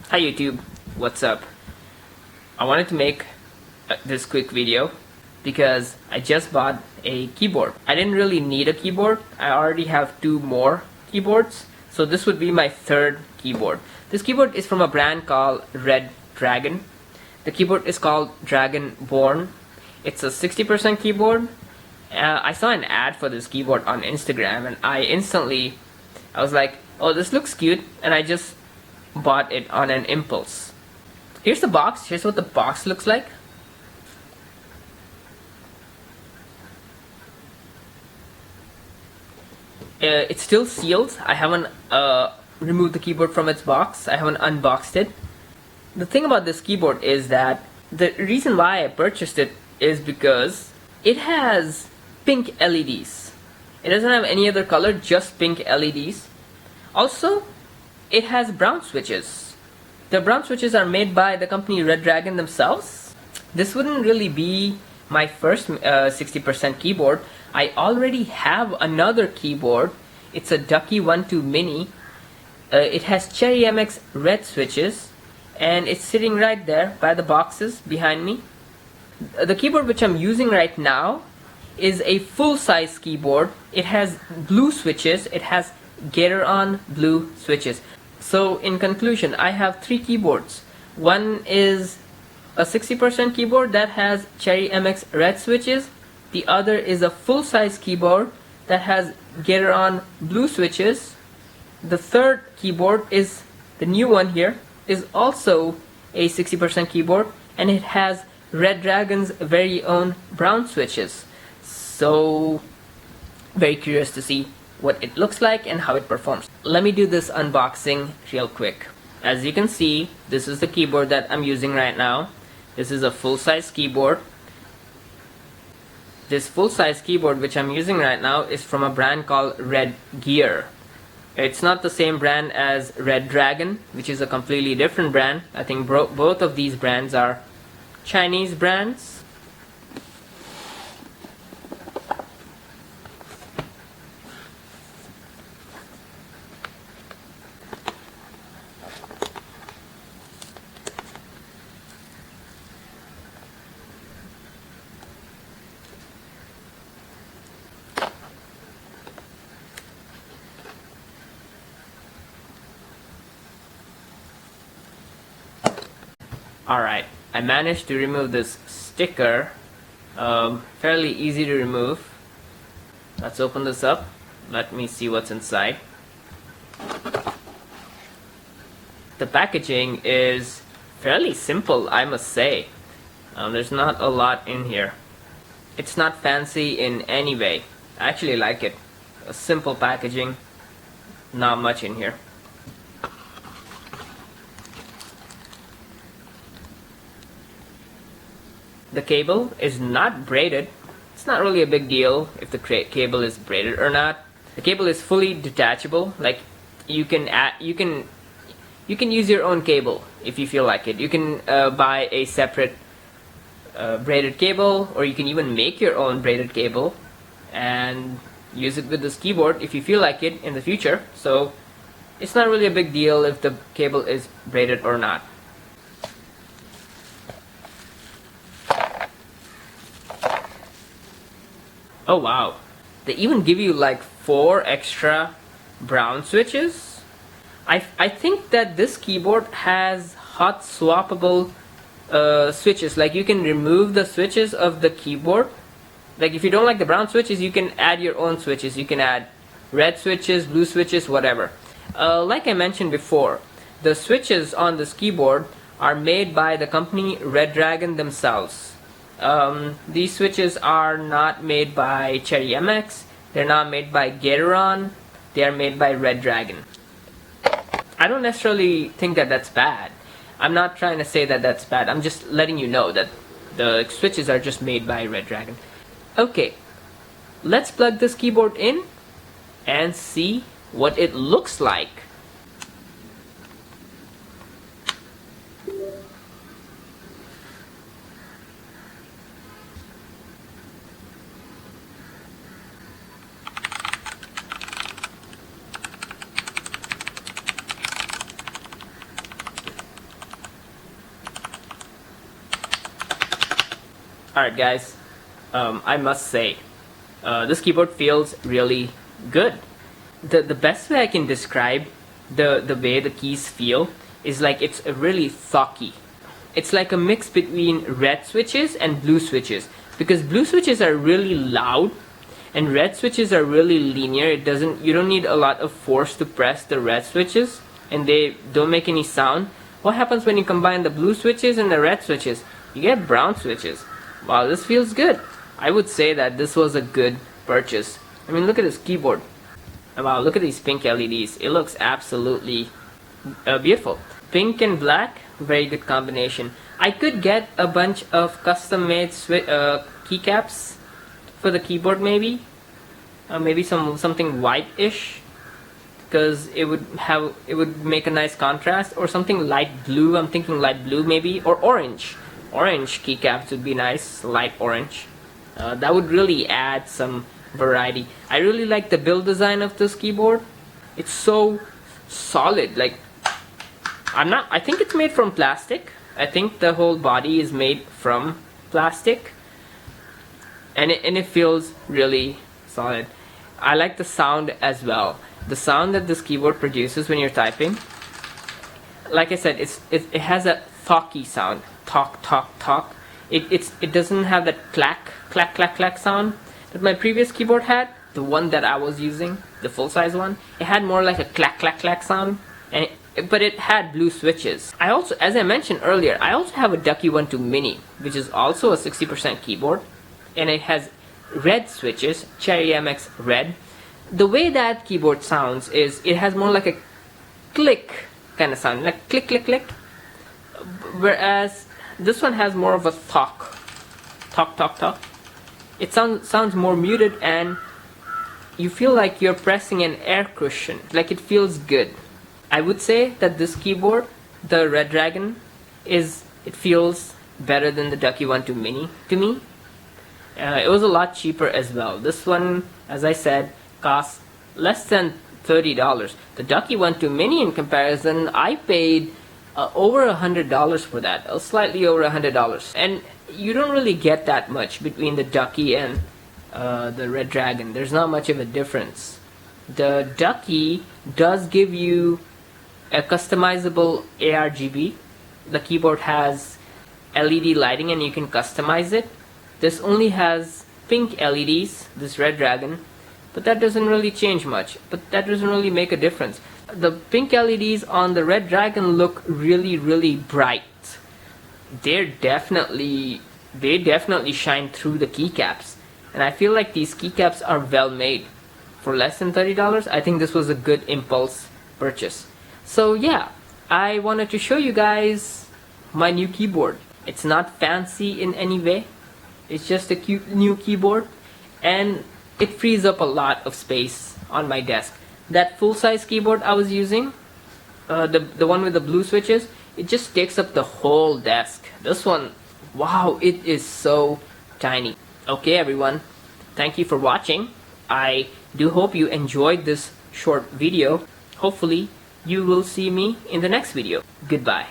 Hi YouTube, what's up? I wanted to make this quick video because I just bought a keyboard. I didn't really need a keyboard. I already have two more keyboards, so this would be my third keyboard. This keyboard is from a brand called Redragon. The keyboard is called Dragonborn. It's a 60% keyboard. I saw an ad for this keyboard on Instagram and I was like, oh, this looks cute, and I just bought it on an impulse. Here's the box. Here's what the box looks like. It's still sealed. I haven't removed the keyboard from its box. I haven't unboxed it. The thing about this keyboard is that the reason why I purchased it is because it has pink LEDs. It doesn't have any other color, just pink LEDs. Also, it has brown switches. The brown switches are made by the company Redragon themselves. This wouldn't really be my first 60% keyboard. I already have another keyboard. It's a Ducky 1.2 Mini. It has Cherry MX red switches, and it's sitting right there by the boxes behind me. The keyboard which I'm using right now is a full-size keyboard. It has blue switches. It has Gateron blue switches. So in conclusion, I have three keyboards. One is a 60% keyboard that has Cherry MX red switches. The other is a full-size keyboard that has Gateron blue switches. The third keyboard is the new one here, is also a 60% keyboard, and it has Redragon's very own brown switches. So very curious to see what it looks like and how it performs. Let me do this unboxing real quick. As you can see, this is the keyboard that I'm using right now. This is a full-size keyboard. This full-size keyboard which I'm using right now is from a brand called Red Gear. It's not the same brand as Redragon, which is a completely different brand. I think both of these brands are Chinese brands. Alright, I managed to remove this sticker. Fairly easy to remove. Let's open this up. Let me see what's inside. The packaging is fairly simple, I must say. There's not a lot in here. It's not fancy in any way. I actually like it. A simple packaging, not much in here. The cable is not braided. It's not really a big deal if the cable is braided or not. The cable is fully detachable. Like you can use your own cable if you feel like it. You can buy a separate braided cable, or you can even make your own braided cable and use it with this keyboard if you feel like it in the future. So it's not really a big deal if the cable is braided or not. Oh wow, they even give you like 4 extra brown switches. I think that this keyboard has hot swappable switches. Like you can remove the switches of the keyboard. Like if you don't like the brown switches, you can add your own switches. You can add red switches, blue switches, whatever. Like I mentioned before, the switches on this keyboard are made by the company Redragon themselves. These switches are not made by Cherry MX. They're not made by Gateron. They are made by Redragon. I don't necessarily think that that's bad. I'm not trying to say that that's bad. I'm just letting you know that the switches are just made by Redragon. Okay, let's plug this keyboard in and see what it looks like. Alright guys, I must say, this keyboard feels really good. The best way I can describe the way the keys feel is like it's really thocky. It's like a mix between red switches and blue switches, because blue switches are really loud and red switches are really linear. You don't need a lot of force to press the red switches, and they don't make any sound. What happens when you combine the blue switches and the red switches? You get brown switches. Wow, this feels good. I would say that this was a good purchase. I mean, look at this keyboard. Wow, look at these pink LEDs. It looks absolutely beautiful. Pink and black, very good combination. I could get a bunch of custom made keycaps for the keyboard, maybe something white-ish, because it would make a nice contrast, or something light blue. I'm thinking light blue maybe, or orange keycaps would be nice, light orange. That would really add some variety. I really like the build design of this keyboard. It's so solid. Like, I think it's made from plastic. I think the whole body is made from plastic, and it feels really solid. I like the sound as well. The sound that this keyboard produces when you're typing, like I said, it has a talky sound. Talk. It doesn't have that clack sound that my previous keyboard had. The one that I was using, the full-size one, it had more like a clack sound, but it had blue switches. I also, as I mentioned earlier, I also have a Ducky 1-2 Mini, which is also a 60% keyboard, and it has red switches, Cherry MX Red. The way that keyboard sounds is it has more like a click kind of sound, like click, whereas this one has more of a talk. It sounds more muted, and you feel like you're pressing an air cushion, like it feels good. I would say that this keyboard, the Redragon, it feels better than the Ducky 1-2 Mini to me. It was a lot cheaper as well. This one, as I said, costs less than $30. The Ducky 1-2 Mini, in comparison, I paid over $100 for that, slightly over $100, and you don't really get that much between the Ducky and the Redragon. There's not much of a difference. The Ducky does give you a customizable ARGB. The keyboard has LED lighting and you can customize it. This only has pink LEDs, this Redragon, but that doesn't really change much. But that doesn't really make a difference. The pink LEDs on the Redragon look really bright. They definitely shine through the keycaps, and I feel like these keycaps are well made. For less than $30, I think this was a good impulse purchase. So yeah, I wanted to show you guys my new keyboard. It's not fancy in any way. It's just a cute new keyboard, and it frees up a lot of space on my desk. That full-size keyboard I was using, the one with the blue switches, it just takes up the whole desk. This one, wow, it is so tiny. Okay everyone, thank you for watching. I do hope you enjoyed this short video. Hopefully you will see me in the next video. Goodbye.